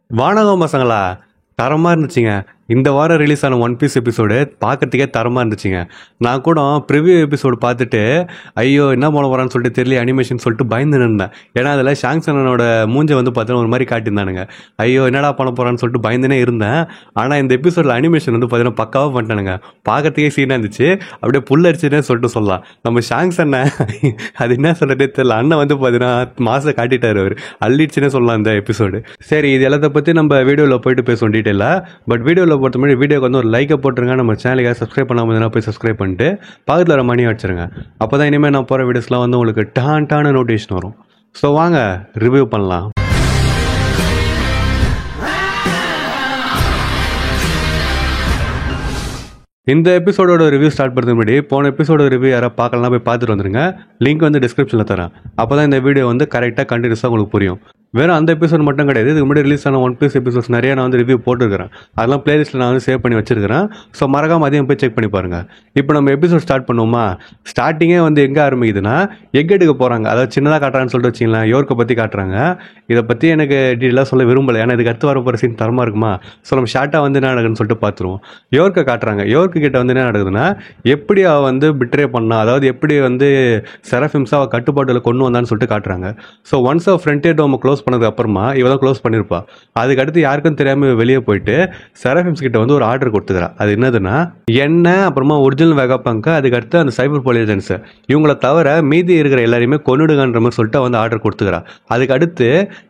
வானகம் பசங்களா தரமாக இருந்துச்சுங்க. இந்த வாரம் ரிலீஸ் ஆன ஒன் பீஸ் எபிசோடு பார்க்கறதுக்கே தரமாக இருந்துச்சுங்க. நான் கூட ப்ரிவியூ எபிசோடு பார்த்துட்டு ஐயோ என்ன பண்ண போகிறான்னு சொல்லிட்டு தெரியல அனிமேஷன் சொல்லிட்டு பயந்து நின்றேன். ஏன்னா அதில் ஷாங்சனோட மூஞ்சை வந்து பார்த்தீங்கன்னா ஒரு மாதிரி காட்டியிருந்தானுங்க. ஐயோ என்னடா பண்ண போகிறான்னு சொல்லிட்டு பயந்துனே இருந்தேன். ஆனால் இந்த எபிசோடில் அனிமேஷன் வந்து பார்த்தீங்கன்னா பக்காவாக பண்ணிட்டானுங்க. பார்க்கறதுக்கே சீனாக இருந்துச்சு. அப்படியே புல்லரிச்சுன்னே சொல்லிட்டு சொல்லலாம். நம்ம ஷாங்சனை அது என்ன சொல்கிறதே தெரியல. அண்ணன் வந்து பார்த்தீங்கன்னா மாசை காட்டிட்டார். அவர் அள்ளிடுச்சுன்னே சொல்லலாம் இந்த எபிசோடு. சரி, இது எல்லாத்தை பற்றி நம்ம வீடியோவில் போயிட்டு பேசுவோம் டீட்டெயிலாக. பட் வீடியோவில் பொறுத்த மாதிரி வீடியோக்கு வந்து ஒரு லைக்கை போட்டுருங்க. நம்ம சேனலுக்கு சப்ஸ்கிரைப் பண்ணாமல் இருந்தால் போய் சப்ஸ்கிரைப் பண்ணிட்டு பக்கத்தில் வர மணி வச்சுருங்க. அப்போ தான் இனிமேல் நான் போகிற வீடியோஸ்லாம் வந்து உங்களுக்கு டான நோட்டிஃபிகேஷன் வரும். ஸோ வாங்க ரிவ்யூ பண்ணலாம். இந்த எபிசோடோட ரிவ்யூ ஸ்டார்ட் பண்ணுறதுக்கு முன்னாடி போன எபிசோட ரிவ்யூ யாராவது பார்க்கலாம் போய் பார்த்துட்டு வந்துருங்க. லிங்க் வந்து டிஸ்கிரிப்ஷனில் தரேன். அப்போ தான் இந்த வீடியோ வந்து கரெக்டாக கண்டினியூஸாக உங்களுக்கு புரியும். வெறும் அந்த எபிசோட் மட்டும் கிடையாது, இதுக்கு முன்னாடி ரிலீஸ் ஆன ஒன் பீஸ் எபிசோட்ஸ் நிறைய நான் வந்து ரிவ்யூ போட்டுருக்கிறேன். அதெல்லாம் பிளேலிஸ்ட்டில் நான் வந்து சேவ் பண்ணி வச்சிருக்கிறேன். ஸோ மறக்காம அதையும் போய் செக் பண்ணி பாருங்கள். இப்போ நம்ம எபிசோட் ஸ்டார்ட் பண்ணுவோமா? ஸ்டார்டிங்கே வந்து எங்கே ஆரம்பிக்குதுன்னா எக் எடுக்க போகிறாங்க. அதாவது சின்னதாக காட்டுறான்னு சொல்லிட்டு வச்சிங்களேன். யோர்க்கை பற்றி காட்டுறாங்க. இதை பற்றி எனக்கு டீட்டெயிலாக சொல்ல விரும்பலை. ஏன்னா இதுக்கு அடுத்து வர போகிற சீன் தரமாக இருக்குமா. ஸோ நம்ம ஷார்ட்டாக வந்து என்ன நடக்குதுன்னு சொல்லிட்டு பார்த்துருவோம். யோர்க்கை காட்டுறாங்க. யோர்க்கு கிட்ட வந்து என்ன நடக்குதுன்னா எப்படி அவள் வந்து பிட்ரே பண்ணா, அதாவது எப்படி வந்து செரஃபிம்ஸை அவள் கட்டுப்பாட்டில் கொண்டு வந்தான்னு சொல்லிட்டு காட்டுறாங்க. ஸோ ஒன்ஸ் அவள் ஃப்ரண்டியர் டோமை க்ளோஸ் பண்ணதுக்கு அப்புறமா இவ தான் க்ளோஸ் பண்ணியிருப்பா. அதுக்கடுத்து யாருக்கும் தெரியாமல் வெளியே போயிட்டு செரஃபிம்ஸ் கிட்ட வந்து ஒரு ஆர்டர் கொடுத்துக்கிறா. அது என்னதுன்னா என்ன அப்புறமா ஒரிஜினல் வெகாபங்க், அதுக்கடுத்து அந்த சைபர் போலியன்ஸ் இவங்கள தவிர மீதி இருக்கிற எல்லாரையுமே கொன்னுடுங்கன்ற மாதிரி சொல்லிட்டு வந்து ஆர்டர் கொடுத்துக்கிறா. அதுக்கு அடுத்து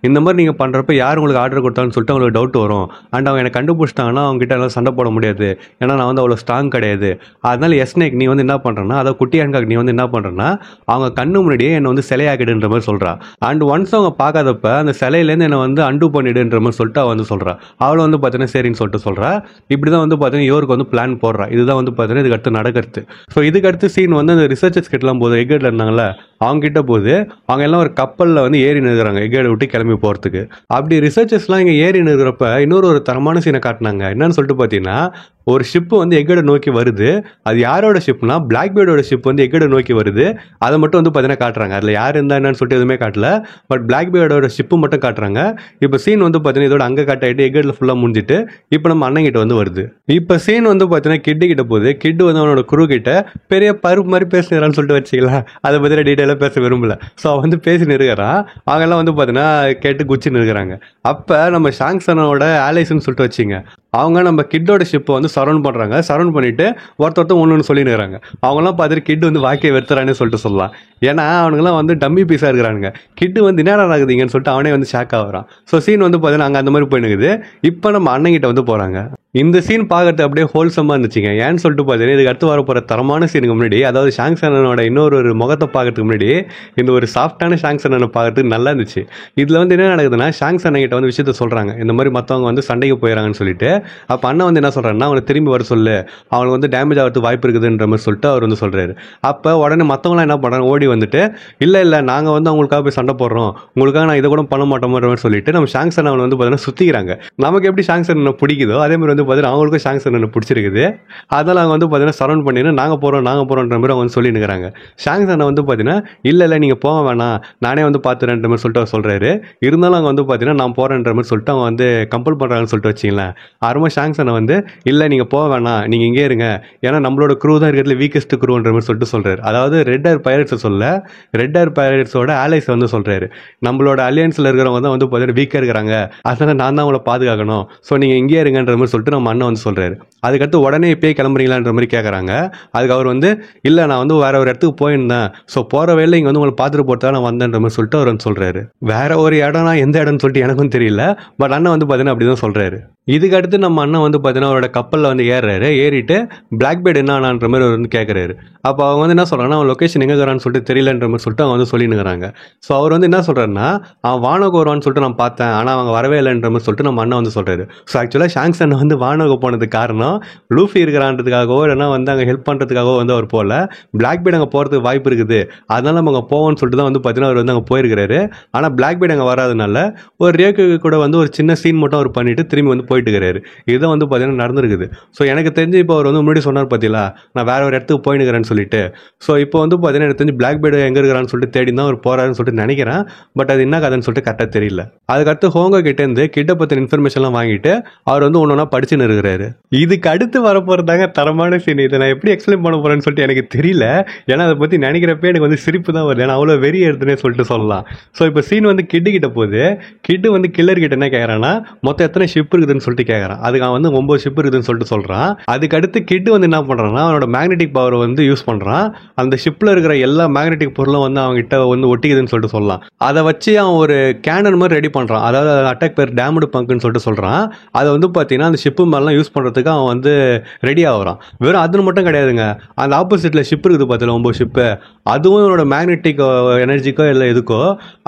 இந்த மாதிரி நீங்கள் பண்ணுறப்ப யார் உங்களுக்கு ஆர்டர் கொடுத்தான்னு சொல்லிட்டு அவங்களுக்கு டவுட் வரும். அண்ட் அவங்க எனக்கு கண்டுபிடிச்சிட்டாங்கன்னா அவங்க கிட்ட எல்லாம் சண்டை போட முடியாது. ஏன்னா நான் வந்து அவ்வளோ ஸ்ட்ராங் கிடையாது. அதனால எஸ்னேக் நீ வந்து என்ன பண்ணுறேன்னா, அதாவது குட்டி ஹேன்காக் நீ வந்து என்ன பண்ணுறேன்னா அவங்க கண்ணு முன்னாடியே என்னை வந்து சிலையாக்கிடுன்ற மாதிரி சொல்கிறா. அண்ட் ஒன்ஸ் அவங்க பார்க்காதப்ப அந்த சிலையிலேருந்து என்னை வந்து அண்டு பண்ணிடுன்ற மாதிரி சொல்லிட்டு அவள் வந்து சொல்கிறா. அவளை வந்து பார்த்தீங்கன்னா சரின்னு சொல்லிட்டு சொல்கிறா. இப்படி தான் வந்து பார்த்தீங்கன்னா இவருக்கு வந்து பிளான் போடுறா. இதுதான் வந்து பார்த்தீங்கன்னா இதுக்கு அடுத்து நடக்கிறது. ஸோ இதுக்கு அடுத்து சீன் வந்து அந்த ரிசர்ச்சர்ஸ் கிட்டலாம் போது எக்கேட்ல இருந்தாங்களே அவங்க கிட்ட போது அவங்க எல்லாம் ஒரு கப்பலில் வந்து ஏறி நிற்கிறாங்க எக்கேடை விட்டு கிளம்பி போகிறதுக்கு. அப்படி ரிசர்ச்சர்ஸ்லாம் இங்கே ஏறி நிற்கிறப்ப இன்னொரு தரமான சீனை காட்டினாங்க. என்னன்னு சொல்லிட்டு பார்த்தீங்கன்னா ஒரு ஷிப்பு வந்து எக்கேடை நோக்கி வருது. அது யாரோட ஷிப்னா பிளாக்பேர்டோட ஷிப் வந்து எக்கேடை நோக்கி வருது. அதை மட்டும் வந்து பார்த்தீங்கன்னா காட்டுறாங்க. அதில் யார் இருந்தா என்னன்னு சொல்லிட்டு எதுவுமே காட்டல. பட் பிளாக்பேர்டோட ஷிப்பு மட்டும் காட்டுறாங்க. இப்போ சீன் வந்து பார்த்தீங்கன்னா இதோட அங்கே காட்டாயிட்டு எக்கேடில் ஃபுல்லாக முடிஞ்சிட்டு இப்போ நம்ம அண்ணன் கிட்ட வந்து வருது. இப்போ சீன் வந்து பார்த்தீங்கன்னா கிட்டு கிட்ட போகுது. கிட்டு வந்து அவனோட குரு கிட்ட பெரிய பருப்பு மாதிரி பேசுகிறான்னு சொல்லிட்டு வச்சுக்கலாம். அதை பற்றி டீட்டெயிலாக பேச விரும்பல. ஸோ அவன் வந்து பேசி நிற்கிறான். அவங்கெல்லாம் வந்து பார்த்தீங்கன்னா கேட்டு குச்சி நிற்கிறாங்க. அப்போ நம்ம ஷாங்சனோட ஆலைஸ்ன்னு சொல்லிட்டு வச்சிங்க அவங்க நம்ம கிட்டோட ஷிப்பை வந்து சரௌண்ட் பண்ணுறாங்க. சரௌண்ட் பண்ணிட்டு ஒருத்தர் ஒன்று சொல்லினுறாங்க. அவங்களாம் பார்த்துட்டு கிட்டு வந்து வாக்கிய வெறுத்துறான்னு சொல்லிட்டு சொல்லலாம். ஏன்னா அவனுங்களாம் வந்து டம்மி பீஸாக இருக்கிறாங்க. கிட்டு வந்து என்ன ஆகுதுங்கன்னு சொல்லிட்டு அவனே வந்து ஷாக் ஆகிறான். ஸோ சீன் வந்து பார்த்தீங்கன்னா அங்கே அந்த மாதிரி போயினுக்குது. இப்போ நம்ம அண்ணங்கிட்ட வந்து போகிறாங்க. இந்த சீன் பார்க்கறது அப்படியே ஹோல்சமாக இருந்துச்சுங்க. ஏன்னு சொல்லிட்டு பார்த்தீங்கன்னா இதுக்கு அடுத்து வர போகிற தரமான சீனுக்கு முன்னாடி, அதாவது ஷாங்சனோட இன்னொரு முகத்தை பார்க்கறதுக்கு முன்னாடி இந்த ஒரு சாஃப்டான ஷாங்சனை பார்க்கறதுக்கு நல்லா இருந்துச்சு. இதில் வந்து என்ன நடக்குதுன்னா ஷாங்சன் கிட்ட வந்து விஷயத்த சொல்கிறாங்க. இந்த மாதிரி மற்றவங்க வந்து சண்டைக்கு போயிடறாங்கன்னு சொல்லிட்டு. அப்போ அண்ணன் வந்து என்ன சொல்கிறாருன்னா அவனை திரும்பி வர சொல்லு, அவனுக்கு வந்து டேமேஜ் ஆகிறதுக்கு வாய்ப்பு இருக்குதுன்ற மாதிரி சொல்லிட்டு அவர் வந்து சொல்கிறாரு. அப்போ உடனே மற்றவங்களாம் என்ன பண்ணுறாங்க, ஓடி வந்துட்டு இல்லை நாங்கள் வந்து அவங்களுக்காக போய் சண்டை போடுறோம், உங்களுக்காக நான் இதை கூட பண்ண மாட்டோம்ன்ற மாதிரி சொல்லிட்டு நம்ம ஷாங்சன் அவனை வந்து பார்த்தீங்கன்னா சுற்றிக்கிறாங்க. நமக்கு எப்படி ஷாங்சன் பிடிக்குதோ அதே மாதிரி வந்து பார்த்தீங்கன்னா அவங்களுக்கும் ஷாங்சன் பிடிச்சிருக்குது. அதனால் அவங்க வந்து பார்த்தீங்கன்னா சரௌண்ட் பண்ணிட்டு நாங்கள் போகிறோன்ற மாதிரி அவங்க வந்து சொல்லி நிற்கிறாங்க. ஷாங்சனை வந்து பார்த்தீங்கன்னா இல்லை நீங்கள் போக வேணாம், நானே வந்து பார்த்துறேன்ற மாதிரி சொல்லிட்டு அவர் சொல்கிறாரு. இருந்தாலும் அவங்க வந்து பார்த்தீங்கன்னா நான் போகிறேன்ற மாதிரி சொல்லிட்டு அவங்க வந்து கம்பல் பண்ணுறாங்கன்னு சொல்லிட்டு வச்சிங்களேன். அருமா ஷாங்சனை வந்து இல்லை நீங்கள் போக வேணாம், நீங்கள் இங்கே இருங்க, ஏன்னா நம்மளோட க்ரூ தான் இருக்கிறதுல வீக்கஸ்ட் க்ரூன்ற மாதிரி சொல்லிட்டு சொல்கிறார். அதாவது ரெட் ஏர் பைரட்ஸை சொல்ல, ரெட் ஏர் பைரட்ஸோட ஆலைஸ் வந்து சொல்கிறாரு. நம்மளோட அலியன்ஸில் இருக்கிறவங்க தான் வந்து பார்த்தீங்கன்னா வீக்காக இருக்கிறாங்க, அதனால் நான் தான் அவங்கள பாதுகாக்கணும், ஸோ நீங்கள் இங்கே இருங்கன்ற மாதிரி சொல்லிட்டு நம்ம அண்ணன் வந்து சொல்கிறாரு. அதுக்கடுத்து உடனே இப்போயே கிளம்புறீங்களான்ற மாதிரி கேட்குறாங்க. அதுக்கு அவர் வந்து இல்லை நான் வந்து வேற ஒரு இடத்துக்கு போயிருந்தேன், ஸோ போகிற வேலை இங்கே வந்து உங்களை பார்த்துட்டு போகிறதா நான் வந்தேன்ற மாதிரி சொல்லிட்டு அவர் வந்து சொல்கிறாரு. வேற ஒரு இடம்னா எந்த இடம்னு சொல்லிட்டு எனக்கும் தெரியல. பட் அண்ணன் வந்து பார்த்தீங்கன்னா அப்படி தான் சொல்கிறாரு. இதுக்கு அடுத்து நம்ம அண்ணன் வந்து பார்த்தீங்கன்னா அவரோட கப்பலில் வந்து ஏறுறாரு. ஏறிட்டு பிளாக்பேர்ட் என்ன ஆனான்ற மாதிரி அவர் வந்து கேட்குறாரு. அப்போ அவங்க வந்து என்ன சொல்கிறாங்கன்னா அவன் லொக்கேஷன் எங்கே இருக்கிறான்னு சொல்லிட்டு தெரியலன்ற மாதிரி சொல்லிட்டு அவங்க வந்து சொல்லினுங்கிறாங்க. ஸோ அவர் வந்து என்ன சொல்கிறாருன்னா அவன் வானோக வருவான்னு சொல்லிட்டு நான் பார்த்தேன், ஆனால் அவங்க வரவே இல்லைன்ற மாதிரி சொல்லிட்டு நம்ம அண்ணன் வந்து சொல்கிறாரு. ஸோ ஆக்சுவலாக ஷாங்சன் வந்து வானோக போனதுக்கு காரணம் காரணம் லூஃபி இருக்கிறான்றதுக்காகவோ இல்லைன்னா வந்து அங்கே ஹெல்ப் பண்ணுறதுக்காகவோ வந்து அவர் போகல. பிளாக் பீட் அங்கே போகிறதுக்கு வாய்ப்பு இருக்குது, அதனால நம்ம அங்கே போவோம்னு சொல்லிட்டு தான் வந்து பார்த்தீங்கன்னா அவர் வந்து அங்கே போயிருக்கிறாரு. ஆனால் பிளாக் பீட் அங்கே வராதனால ஒரு ரேக்கு கூட வந்து ஒரு சின்ன சீன் மட்டும் அவர் பண்ணிட்டு திரும்பி வந்து போயிட்டு இருக்கிறாரு. இதுதான் வந்து பார்த்தீங்கன்னா நடந்திருக்குது. ஸோ எனக்கு தெரிஞ்சு இப்போ அவர் வந்து முன்னாடி சொன்னார் பார்த்தீங்களா, நான் வேற ஒரு இடத்துக்கு போயினுக்கிறேன்னு சொல்லிட்டு. ஸோ இப்போ வந்து பார்த்தீங்கன்னா எனக்கு தெரிஞ்சு பிளாக் பீட் எங்கே இருக்கிறான்னு சொல்லிட்டு தேடி தான் அவர் போறாருன்னு சொல்லிட்டு நினைக்கிறேன். பட் அது என்ன கதைன்னு சொல்லிட்டு கரெக்டாக தெரியல. அதுக்கடுத்து ஹோங்கோ கிட்டேருந்து கிட்ட பற்றின இன்ஃபர்மேஷன்லாம் வாங்கிட்டு அவர் வந்து ஒன்று ஒன்றா படிச்சுன்னு இருக்கிறாரு. இதுக்கு அடுத்து வரப்போறதாங்க தரமான சீன். இதை நான் எப்படி எக்ஸ்பிளைன் பண்ண போறேன்னு சொல்லிட்டு எனக்கு தெரியல. ஏன்னா அதை பற்றி நினைக்கிறப்ப எனக்கு வந்து சிரிப்பு தான் வருது. ஏன்னா அவ்வளோ வெறி எடுத்துனே சொல்லிட்டு சொல்லலாம். ஸோ இப்போ சீன் வந்து கிட்டு கிட்ட போகுது. கிட்டு வந்து கில்லர் கிட்ட என்ன கேட்குறான்னா மொத்தம் எத்தனை ஷிப் இருக்குதுன்னு சொல்லிட்டு கேட்குறான். அதுக்கு அவன் வந்து 9 ஷிப் இருக்குதுன்னு சொல்லிட்டு சொல்கிறான். அதுக்கு அடுத்து கிட்டு வந்து என்ன பண்ணுறான்னா அவனோட மேக்னெட்டிக் பவரை வந்து யூஸ் பண்ணுறான். அந்த ஷிப்பில் இருக்கிற எல்லா மேக்னெட்டிக் பொருளும் வந்து அவங்ககிட்ட வந்து ஒட்டிக்குதுன்னு சொல்லிட்டு சொல்லலாம். அதை வச்சு அவன் ஒரு கேனன் மாதிரி ரெடி பண்ணுறான். அதாவது அட்டாக் பேர் டேமடு பங்குன்னு சொல்லிட்டு சொல்கிறான். அதை வந்து பார்த்தீங்கன்னா அந்த ஷிப்பு மேலாம் யூஸ் பண்ணுறதுக்கு அவன் வந்து ரெடி ஆகிறான். வெறும் அது மட்டும் கிடையாதுங்க, அந்த ஆப்போசிட்டில் ஷிப் இருக்குது பார்த்தீங்கன்னா 9 ஷிப்பு, அதுவும் இவனோட மேக்னெட்டிக் எனர்ஜிக்கோ இல்லை எதுக்கோ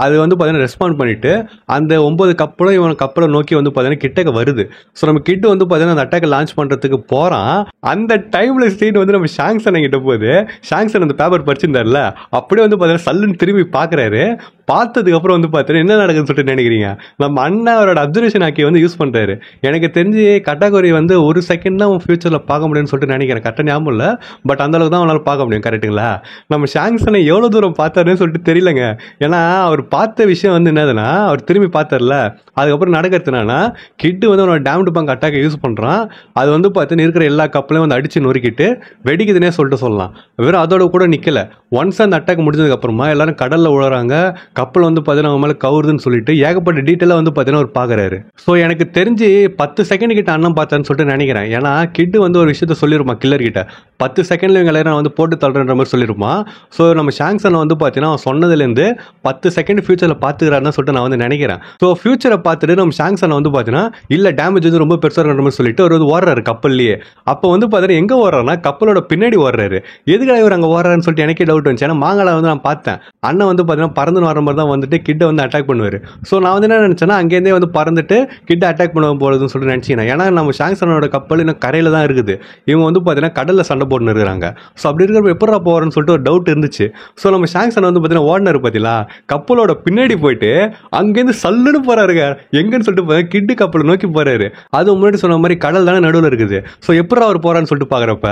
அது வந்து பார்த்தீங்கன்னா ரெஸ்பாண்ட் பண்ணிட்டு அந்த 9 கப்பலும் இவன் கப்பலை நோக்கி வந்து பார்த்தீங்கன்னா கிட்டக்க வருது. ஸோ நம்ம கிட்ட வந்து பார்த்தீங்கன்னா அந்த அட்டாக்கை லான்ச் பண்ணுறதுக்கு போகிறான். அந்த டைமில் சீன் வந்து நம்ம ஷாங்சன் கிட்ட போகுது. ஷாங்சன் அந்த பேப்பர் படிச்சிருந்தார்ல, அப்படியே வந்து பார்த்தீங்கன்னா சல்லுன்னு திரும்பி பார்க்குறாரு. பார்த்ததுக்கு அப்புறம் வந்து பார்த்தீங்கன்னா என்ன நடக்குதுன்னு சொல்லிட்டு நினைக்கிறீங்க, நம்ம அண்ணா அவரோட அப்சர்வேஷன் ஆக்கி வந்து யூஸ் பண்ணுறாரு. எனக்கு தெரிஞ்சு கட்டாகோரி வந்து ஒரு செகண்ட் தான் ஃபியூச்சரில் பார்க்க முடியும்னு சொல்லிட்டு நினைக்கிறேன். கரெக்டாக ஞாபகம் இல்லை, பட் அந்த அளவுக்கு தான் அவனால் பார்க்க முடியும். கரெக்டுங்களா? நம்ம ஷாங்சனை எவ்வளோ தூரம் பார்த்தாருன்னு சொல்லிட்டு தெரியலங்க. ஏன்னா அவர் பார்த்த விஷயம் வந்து என்னதுன்னா, அவர் திரும்பி பார்த்தார்ல, அதுக்கப்புறம் நடக்கிறதுனா கிட்டு வந்து அவனோட டேம்டு பங்க் அட்டாக்கை யூஸ் பண்ணுறான். அது வந்து பார்த்தீங்கன்னா இருக்கிற எல்லா கப்பலையும் வந்து அடித்து நொறுக்கிட்டு வெடிக்குதுன்னே சொல்லிட்டு சொல்லலாம். வெறும் அதோட கூட நிற்கல. ஒன்ஸ் அந்த அட்டாக் முடிஞ்சதுக்கப்புறமா எல்லாரும் கடலில் உழறாங்க, கப்பல் வந்து பார்த்தீங்கன்னா அவங்க மேலே கவுருதுன்னு சொல்லிட்டு ஏகப்பட்ட டீட்டெயிலாக வந்து பார்த்தீங்கன்னா அவர் பார்க்குறாரு. ஸோ எனக்கு தெரிஞ்சு 10 செகண்ட் கிட்ட அண்ணன் பார்த்தான்னு சொல்லிட்டு நினைக்கிறேன். ஏன்னா கிட்டு வந்து ஒரு விஷயத்த சொல்லிருப்பான் கில்லர் கிட்ட, 10 செகண்ட்ல இவங்க எல்லாரும் வந்து போட்டு தள்ளுற மாதிரி சொல்லியிருப்பான். ஸோ நம்ம ஷாங்சனை வந்து பார்த்தீங்கன்னா அவன் சொன்னதுலேருந்து 10 செகண்ட் ஃபியூச்சரில் பார்த்துக்கிறாருன்னு சொல்லிட்டு நான் வந்து நினைக்கிறேன். ஸோ ஃபியூச்சரை பார்த்துட்டு நம்ம ஷாங்சனை வந்து பார்த்தீங்கன்னா இல்லை டேமேஜ் வந்து ரொம்ப பெருசாக இருக்கிற மாதிரி சொல்லிட்டு அவர் வந்து ஓடுறாரு கப்பல்லையே. அப்போ வந்து பார்த்தீங்கன்னா எங்கே ஓடுறாருன்னா கப்பலோட பின்னாடி ஓடுறாரு. எதுக்காக இவர் அங்கே ஓடுறாருன்னு சொல்லிட்டு எனக்கே டவுட் வந்துச்சு. ஏன்னா மாங்கால வந்து நான் பார்த்தேன் அண்ணன் வந்து பார்த்தீங்கன்னா பறந்து வர மாதிரி தான் வந்துட்டு கிட்ட வந்து அட்டாக் பண்ணுவார். ஸோ நான் வந்து என்ன நினச்சேன்னா அங்கேருந்தே வந்து பறந்துட்டு கிட்ட அட்டாக் பண்ண போகிறதுன்னு சொல்லிட்டு நினச்சிக்கிறேன். ஏன்னா நம்ம ஷாங்சனோட கப்பல் இன்னும் கரையில் தான் இருக்குது, இவங்க வந்து பார்த்தீங்கன்னா கடலில் சண்டை போட்டுன்னு இருக்கிறாங்க. ஸோ அப்படி இருக்கிறப்ப எப்படா போகிறேன்னு சொல்லிட்டு ஒரு டவுட் இருந்துச்சு. ஸோ நம்ம ஷாங்சன் வந்து பார்த்தீங்கன்னா ஓடினார் பார்த்தீங்களா, கப்பலோட பின்னாடி போயிட்டு அங்கேருந்து சல்லுன்னு போறாருங்க. எங்கன்னு சொல்லிட்டு கிட்டு கப்பலை நோக்கி போறாரு. அது முன்னாடி சொன்ன மாதிரி கடல் தானே நடுவில் இருக்குது. ஸோ எப்படி அவர் போறான்னு சொல்லிட்டு பார்க்குறப்ப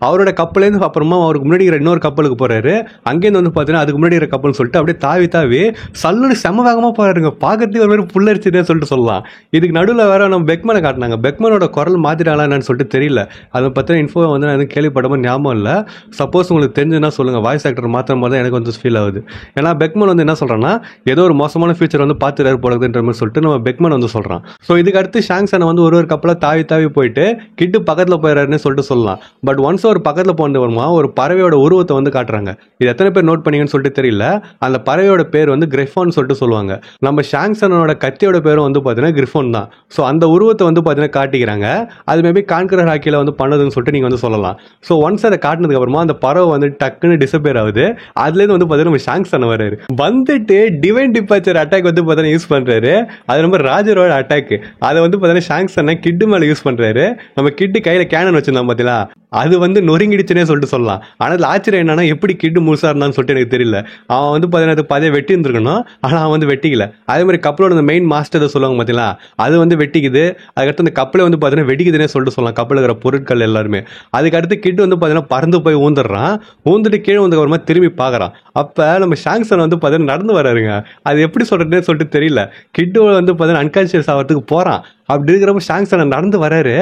அவரோட கப்பலேருந்து அப்புறமா அவருக்கு முன்னாடி இன்னொரு கப்பலுக்கு போறாரு. அங்கேருந்து வந்து பார்த்தீங்கன்னா அதுக்கு முன்னாடி கப்பல்னு சொல்லிட்டு அப்படியே தாவி தாவி சல்லுன்னு செம வேகமாக போறாருங்க. பார்க்கறதுக்கு ஒரு மாதிரி புல்லரிச்சுதே சொல்லிட்டு சொல்லலாம். இதுக்கு நடுவில் வேற நம்ம பெக்மனை காட்டினாங்க. பெக்மனோட குரல் மாத்திட்டாங்களா என்னன்னு சொல்லிட்டு தெரியல. அதை பற்றின இன்ஃபோ வந்து நான் எதுவும் கேள்விப்பட்ட மாதிரி ஞாபகம் இல்லை. சப்போஸ் உங்களுக்கு தெரிஞ்சுன்னா சொல்லுங்க. வாய்ஸ் ஆக்டர் மாத்திரம் போது தான் எனக்கு வந்து ஃபீல் ஆகுது. ஏன்னா பெக்மன் வந்து என்ன சொல்றான்னா ஏதோ ஒரு மோசமான ஃபியூச்சர் வந்து பார்த்துறாரு போடுறதுன்ற மாதிரி சொல்லிட்டு நம்ம பெக்மன் வந்து சொல்றான். ஸோ இதுக்கு அடுத்து ஷாங்சனை வந்து ஒரு கப்பலை தாவி தாவி போயிட்டு கிட்டு பக்கத்தில் போயிடாருன்னு சொல்லிட்டு சொல்லலாம். பட் ஒன்ஸ் ஒரு பக்கத்தில் போனது வருமா ஒரு பறவையோட உருவத்தை வந்து காட்டுறாங்க. இது எத்தனை பேர் நோட் பண்ணீங்கன்னு சொல்லிட்டு தெரியல. அந்த பறவையோட பேர் வந்து கிரிஃபான் சொல்லிட்டு சொல்லுவாங்க. நம்ம ஷாங்சனோட கத்தியோட பேரும் வந்து பார்த்தீங்கன்னா கிரிஃபான் தான். ஸோ அந்த உருவத்தை வந்து பார்த்தீங்கன்னா காட்டிக்கிறாங்க. அது மேபி கான்கரர் ஹாக்கியில் வந்து பண்ணதுன்னு சொல்லிட்டு நீங்கள் வந்து சொல்லலாம். ஸோ ஒன்ஸ் அதை காட்டினதுக்கு அப்புறமா அந்த பறவை வந்து டக்குன்னு டிசப்பியர் ஆகுது. அதுலேருந்து வந்து பார்த்தீங்கன்னா நம்ம ஷாங்சன் வராரு. வந்துட்டு டிவைன் டிபார்ச்சர் அட்டாக் வந்து பார்த்தீங்கன்னா யூஸ் பண்ணுறாரு. அது நம்ம ராஜரோட அட்டாக். அதை வந்து பார்த்தீங்கன்னா ஷாங்சனை கிட்டு மேலே யூஸ் பண்ணுறாரு. நம்ம கிட்டு கையில் கேனன் வச்சிருந்தோம் பார்த்தீங்களா, அது வந்து நொறுங்கிடுச்சுன்னே சொல்லிட்டு சொல்லலாம். ஆனால் அதில் ஆச்சரியம் என்னன்னா எப்படி கிட்டு முழுசா இருந்தான்னு சொல்லிட்டு எனக்கு தெரியல. அவன் வந்து பார்த்தீங்கன்னா பாதையை வெட்டி இருந்திருக்கணும், ஆனால் அவன் வந்து வெட்டிக்கல. அதே மாதிரி கப்பலோட அந்த மெயின் மாஸ்டர் சொல்லுவாங்க பார்த்தீங்களா, அது வந்து வெட்டிக்குது. அதுக்கடுத்து அந்த கப்பலை வந்து பார்த்தீங்கன்னா வெடிக்குதுன்னே சொல்லிட்டு சொல்லலாம். கப்பல் இருக்கிற பொருட்கள் எல்லாருமே. அதுக்கடுத்து கிட்டு வந்து பார்த்தீங்கன்னா பறந்து போய் ஊந்துடுறான். ஊந்துட்டு கீழே வந்து அப்புறமா திரும்பி பார்க்குறான். அப்போ நம்ம ஷாங்சன் வந்து பார்த்தீங்கன்னா நடந்து வராருங்க. அது எப்படி சொல்றதுன்னு சொல்லிட்டு தெரியல. கிட்டு வந்து பார்த்தீங்கன்னா அன்கான்சியஸ் ஆகிறதுக்கு போகிறான். அப்படி இருக்கிறப்ப ஷாங்சன் நடந்து வராரு.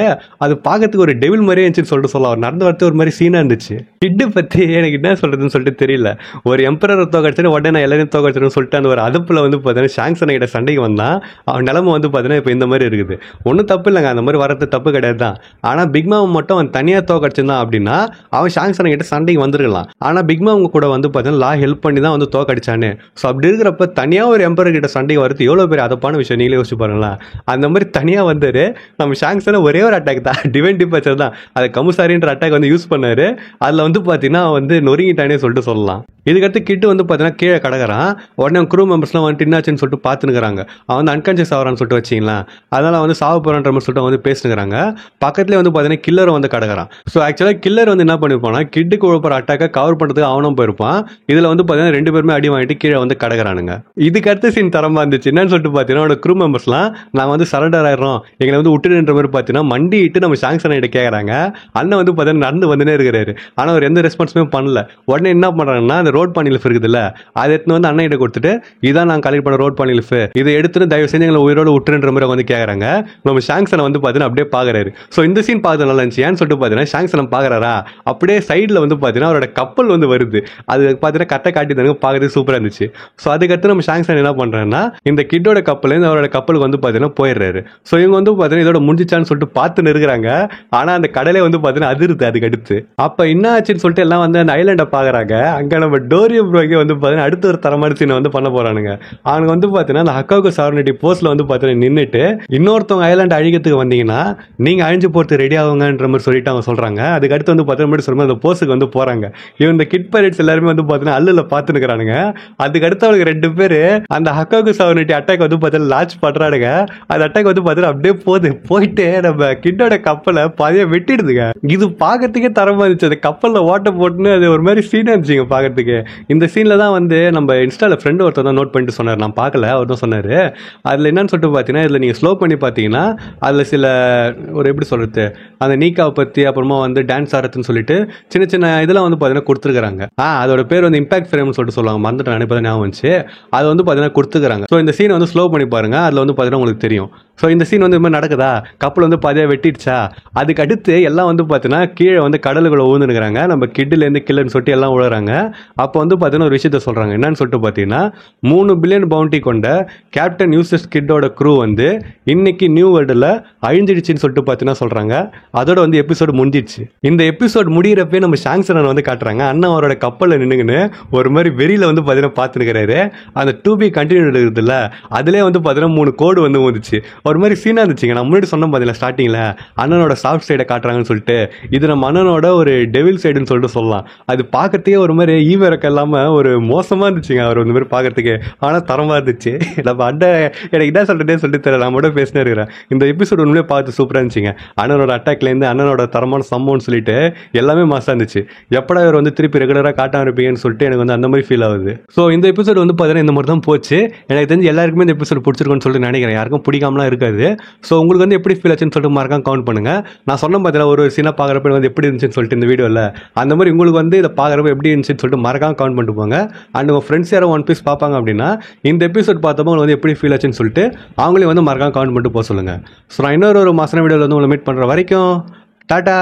அது பார்க்கறதுக்கு ஒரு டெவில் மாதிரியே இருந்துச்சுன்னு சொல்லிட்டு சொல்லலாம். அவர் நடந்து வரது ஒரு மாதிரி சீனா இருந்துச்சு. கிட்டு பற்றி எனக்கு என்ன சொல்றதுன்னு சொல்லிட்டு தெரியல. ஒரு எம்பரரை தோக்கடிச்சுட்டு உடனே நான் எல்லாரையும் தோக்கடிச்சிடும் சொல்லிட்டு அந்த ஒரு அதுப்புல வந்து பார்த்தீங்கன்னா ஷாங்சன் கிட்ட சண்டைக்கு வந்தான். அவன் நிலைமை வந்து பார்த்தீங்கன்னா இப்போ இந்த மாதிரி இருக்குது. ஒன்றும் தப்பு இல்லைங்க, அந்த மாதிரி வரது தப்பு கிடையாது தான். ஆனால் பிக்மாவை மட்டும் அவன் தனியாக தோக்கடிச்சிருந்தான் அப்படின்னா அவன் ஷாங்சன் கிட்ட சண்டைக்கு வந்துருக்கலாம். ஆனால் பிக்மாவுங்க கூட வந்து பார்த்தீங்கன்னா லா ஹெல்ப் பண்ணி தான் வந்து தோக்கடிச்சானே. ஸோ அப்படி இருக்கிறப்ப தனியாக ஒரு எம்பரர் கிட்ட சண்டைக்கு வரது எவ்வளோ பெரிய அதப்பான விஷயம் நீங்களே யோசிச்சு பாருங்களா. அந்த மாதிரி தனியாக தனியாக வந்தார். நம்ம ஷாங்ஸனை ஒரே ஒரு அட்டாக் தான், டிவைன் டிபாச்சர் தான், அது கமுசாரின்ற அட்டாக் வந்து யூஸ் பண்ணார். அதில் வந்து பார்த்தீங்கன்னா வந்து நொறுங்கிட்டானே சொல்லிட்டு சொல்லலாம். இதுக்கடுத்து கிட்டு வந்து பார்த்தீங்கன்னா கீழே கடக்கிறான். உடனே க்ரூ மெம்பர்ஸ்லாம் வந்துட்டு என்னாச்சுன்னு சொல்லிட்டு பார்த்துனுக்குறாங்க. அவன் வந்து அன்கான்ஷியஸ் ஆகிறான்னு சொல்லிட்டு வச்சிங்களேன். அதனால் வந்து சாவு போகிறான்ற மாதிரி சொல்லிட்டு வந்து பேசினுக்கிறாங்க. பக்கத்துலேயே வந்து பார்த்தீங்கன்னா கில்லர் வந்து கடக்கிறான். ஸோ ஆக்சுவலாக கில்லர் வந்து என்ன பண்ணியிருப்பான்னா கிட்டுக்கு உழப்புற அட்டாக்கை கவர் பண்ணுறதுக்கு அவனும் போயிருப்பான். இதில் வந்து பார்த்தீங்கன்னா 2 பேருமே அடி வாங்கிட்டு கீழே வந்து கடக்கிறானுங்க. இதுக்கடுத்து சீன் தரமாக இருந்துச்சு. என்னன்னு சொல்லிட்டு பார்த்தீங்கன்னா அவனோட க்ரூ மெம்பர்ஸ்லாம் நாங்கள் வந்து சரண்டர் ஆயிடுறோம், எங்களை வந்து விட்டுன்ற மாதிரி பார்த்தீங்கன்னா மண்டிட்டு நம்ம ஷாங்ஸன் கிட்ட கேட்குறாங்க. அண்ணன் வந்து பார்த்தீங்கன்னா நடந்து வந்துனே இருக்கிறாரு. ஆனால் அவர் எந்த ரெஸ்பான்ஸுமே பண்ணல. உடனே என்ன பண்ணுறாங்கன்னா அந்த ரோட் பானி லிஃப் இருக்குதுல்ல, அதை எடுத்துன்னு வந்து அண்ணன் கிட்ட கொடுத்துட்டு இதான் நான் கலெக்ட் பண்ண ரோட் பானி லிஃப், இதை எடுத்துட்டு தயவு செஞ்சு எங்களை உயிரோடு விட்டுன்ற மாதிரி வந்து கேட்குறாங்க. நம்ம ஷாங்ஸனை வந்து பார்த்தீங்கன்னா அப்படியே பார்க்குறாரு. ஸோ இந்த சீன் பார்த்து நல்லா இருந்துச்சு. ஏன்னு சொல்லிட்டு பார்த்தீங்கன்னா ஷாங்ஸனை பார்க்குறாரா, அப்படியே சைடில் வந்து பார்த்தீங்கன்னா அவரோட கப்பல் வந்து வருது. அது பார்த்தீங்கன்னா கட்டை காட்டி தானே பார்க்கறது சூப்பராக இருந்துச்சு. ஸோ அதுக்கடுத்து நம்ம ஷாங்ஸன் என்ன பண்ணுறாங்கன்னா இந்த கிட்டோட கப்பலேருந்து அவரோட கப்பலுக்கு வந்து பார்த்தீங்கன்னா போயிடுறாரு. ஸோ இவங்க வந்து பார்த்தீங்கன்னா இதோட முடிஞ்சிச்சான்னு சொல்லிட்டு பார்த்துன்னு இருக்கிறாங்க. ஆனால் அந்த கடலே வந்து பார்த்தீங்கன்னா அதிருது. அதுக்கு அடுத்து அப்போ என்ன ஆச்சுன்னு சொல்லிட்டு எல்லாம் வந்து அந்த ஐலாண்டை பார்க்குறாங்க. அங்கே நம்ம டோரியோ ப்ரோக்கு வந்து பார்த்தீங்கன்னா அடுத்த ஒரு தரமான சீனை வந்து பண்ண போறானுங்க. அவனுக்கு வந்து பார்த்தீங்கன்னா அந்த ஹக்காகு சாவர்னிட்டி போஸ்ட்ல வந்து பார்த்தீங்கன்னா நின்றுட்டு இன்னொருத்தவங்க ஐலாண்ட் அழிக்கிறதுக்கு வந்தீங்கன்னா நீங்க அழிஞ்சு போறது ரெடி ஆகுங்கன்ற மாதிரி சொல்லிட்டு அவங்க சொல்றாங்க. அதுக்கு அடுத்து வந்து பார்த்தீங்கன்னா சொல்லும்போது அந்த போஸ்ட்டுக்கு வந்து போறாங்க. இவன் இந்த கிட் பைரட்ஸ் எல்லாருமே வந்து பார்த்தீங்கன்னா அல்லுல பார்த்துனுக்குறானுங்க. அதுக்கு அடுத்து அவனுக்கு 2 பேர் அந்த ஹக்காகு சாவர்னிட்டி அட்டாக் வந்து பார்த்தீங்கன்னா லான்ச் பண்றானுங்க. அந்த அட்டாக் வந்து பார்த்தீங்கன்னா அப்படியே போயிட்டு நம்ம கிட்டோட கப்பலை பாதியா வெட்டிடுதுங்க. இது பார்க்கறதுக்கே தரமா இருந்துச்சு. அந்த கப்பலில் ஓட்ட போட்டுன்னு அது ஒரு மாதிரி சீனா இருந்துச்சுங்க பார்க்கறதுக்கு. இந்த சீன்ல தான் வந்து நம்ம இன்ஸ்டால ஃப்ரெண்டு ஒருத்தர் தான் நோட் பண்ணிட்டு சொன்னார். நான் பார்க்கல, அவர் தான் சொன்னார். அதில் என்னன்னு சொல்லிட்டு பார்த்தீங்கன்னா இதில் நீங்கள் ஸ்லோ பண்ணி பார்த்தீங்கன்னா அதில் சில ஒரு எப்படி சொல்கிறது அந்த நீக்காவை பற்றி அப்புறமா வந்து டான்ஸ் ஆடுறதுன்னு சொல்லிட்டு சின்ன சின்ன இதெல்லாம் வந்து பார்த்தீங்கன்னா கொடுத்துருக்காங்க. அதோட பேர் வந்து இம்பாக்ட் ஃப்ரேம்னு சொல்லிட்டு சொல்லுவாங்க, மறந்துட்டு நினைப்பதான் ஞாபகம் வந்துச்சு. அதை வந்து பார்த்தீங்கன்னா கொடுத்துருக்காங்க. ஸோ இந்த சீனை வந்து ஸ்லோ பண்ணி பாருங்க, அதில் வந்து பார்த்தீங்கன்னா உங்களுக்கு தெரியும். ஸோ இந்த சீன் வந்து இது மாதிரி நடக்குதா, கப்பல் வந்து பாதியாக வெட்டிடுச்சா, அதுக்கு அடுத்து எல்லாம் வந்து பார்த்தீங்கன்னா கீழே வந்து கடலுக்குள்ள ஊந்துனுக்குறாங்க. நம்ம கிட்டுலேருந்து கில்லர்னு சொல்லிட்டு எல்லாம் விழுறாங்க. அப்போ வந்து பார்த்தீங்கன்னா ஒரு விஷயத்த சொல்கிறாங்க. என்னன்னு சொல்லிட்டு பார்த்தீங்கன்னா 3 பில்லியன் பவுண்டி கொண்ட கேப்டன் யூசஸ் கிட்டோட க்ரூ வந்து இன்னைக்கு நியூ வேர்ல்டில் அழிஞ்சிடுச்சின்னு சொல்லிட்டு பார்த்தீங்கன்னா சொல்கிறாங்க. அதோட வந்து எபிசோடு முடிஞ்சிடுச்சு. இந்த எபிசோட் முடிகிறப்பே நம்ம ஷாங்ஸனை வந்து காட்டுறாங்க. அண்ணன் அவரோட கப்பலில் நின்றுங்கன்னு ஒரு மாதிரி வெறியில் வந்து பார்த்தீங்கன்னா பார்த்துனுக்கிறாரு. அந்த 2B கண்டினியூ இருக்குதுல்ல, அதிலே வந்து பார்த்தீங்கன்னா 3 கோடு வந்து வந்துச்சு. ஒரு மாதிரி சீனாக இருந்துச்சுங்க. நான் முன்னாடி சொன்ன பார்த்தீங்களா ஸ்டார்டிங்கில் அண்ணனோட சாஃப்ட் சைடை காட்டுறாங்கன்னு சொல்லிட்டு, இது நம்ம அண்ணனோட ஒரு டெவில் சைடுன்னு சொல்லிட்டு சொல்லலாம். அது பார்க்கறதுக்கே ஒரு மாதிரி ஈவரக்க இல்லாமல் ஒரு மோசமாக இருந்துச்சுங்க அவர் இந்த மாதிரி பார்க்கறதுக்கு. ஆனால் தரமாக இருந்துச்சு. நம்ம அண்ணன் எனக்கு என்ன சொல்கிறதே சொல்லிட்டு தெரியல, நான் மட்டும் பேசினே இருக்கிறேன். இந்த எபிசோடு உண்மையிலே பார்த்து சூப்பராக இருந்துச்சுங்க. அண்ணனோட அட்டாக்லேருந்து அண்ணனோட தரமான சம்பவம்னு சொல்லிட்டு எல்லாமே மாசாக இருந்துச்சு. எப்படா இவர் வந்து திருப்பி ரெகுலராக காட்டாம இருப்பீங்கன்னு சொல்லிட்டு எனக்கு வந்து அந்த மாதிரி ஃபீல் ஆகுது. ஸோ இந்த எபிசோடு வந்து பார்த்தீங்கன்னா இந்த மாதிரி தான் போச்சு. எனக்கு தெரிஞ்சு எல்லாருக்குமே இந்த எபிசோடு பிடிச்சிருக்குன்னு சொல்லிட்டு நினைக்கிறேன். யாருக்கும் பிடிக்காமலாம் இருக்காது. ஸோ உங்களுக்கு வந்து எப்படி ஃபீல் ஆச்சுன்னு சொல்லிட்டு மறக்காம கவுண்ட் பண்ணுங்க. நான் சொன்ன பார்த்தீங்கன்னா ஒரு சீனாக பார்க்குறப்ப வந்து எப்படி இருந்துச்சுன்னு சொல்லிட்டு இந்த வீடியோவில் அந்த மாதிரி உங்களுக்கு வந்து இதை பார்க்குறப்ப எப்படி இருந்துச்சுன்னு சொல்லிட்டு மறக்காம கவுண்ட் பண்ணிட்டு போங்க. அண்ட் உங்கள் ஃப்ரெண்ட்ஸ் யாரும் ஒன் பீஸ் பார்ப்பாங்க அப்படின்னா இந்த எபிசோட் பார்த்தப்போ உங்களுக்கு வந்து எப்படி ஃபீல் ஆச்சுன்னு சொல்லிட்டு அவங்களையும் வந்து மறக்காம கவுண்ட் பண்ணிட்டு போக சொல்லுங்கள். ஸோ நான் இன்னொரு மாசன வீடியோவில் வந்து உங்களை மீட் பண்ணுற வரைக்கும் டாட்டா.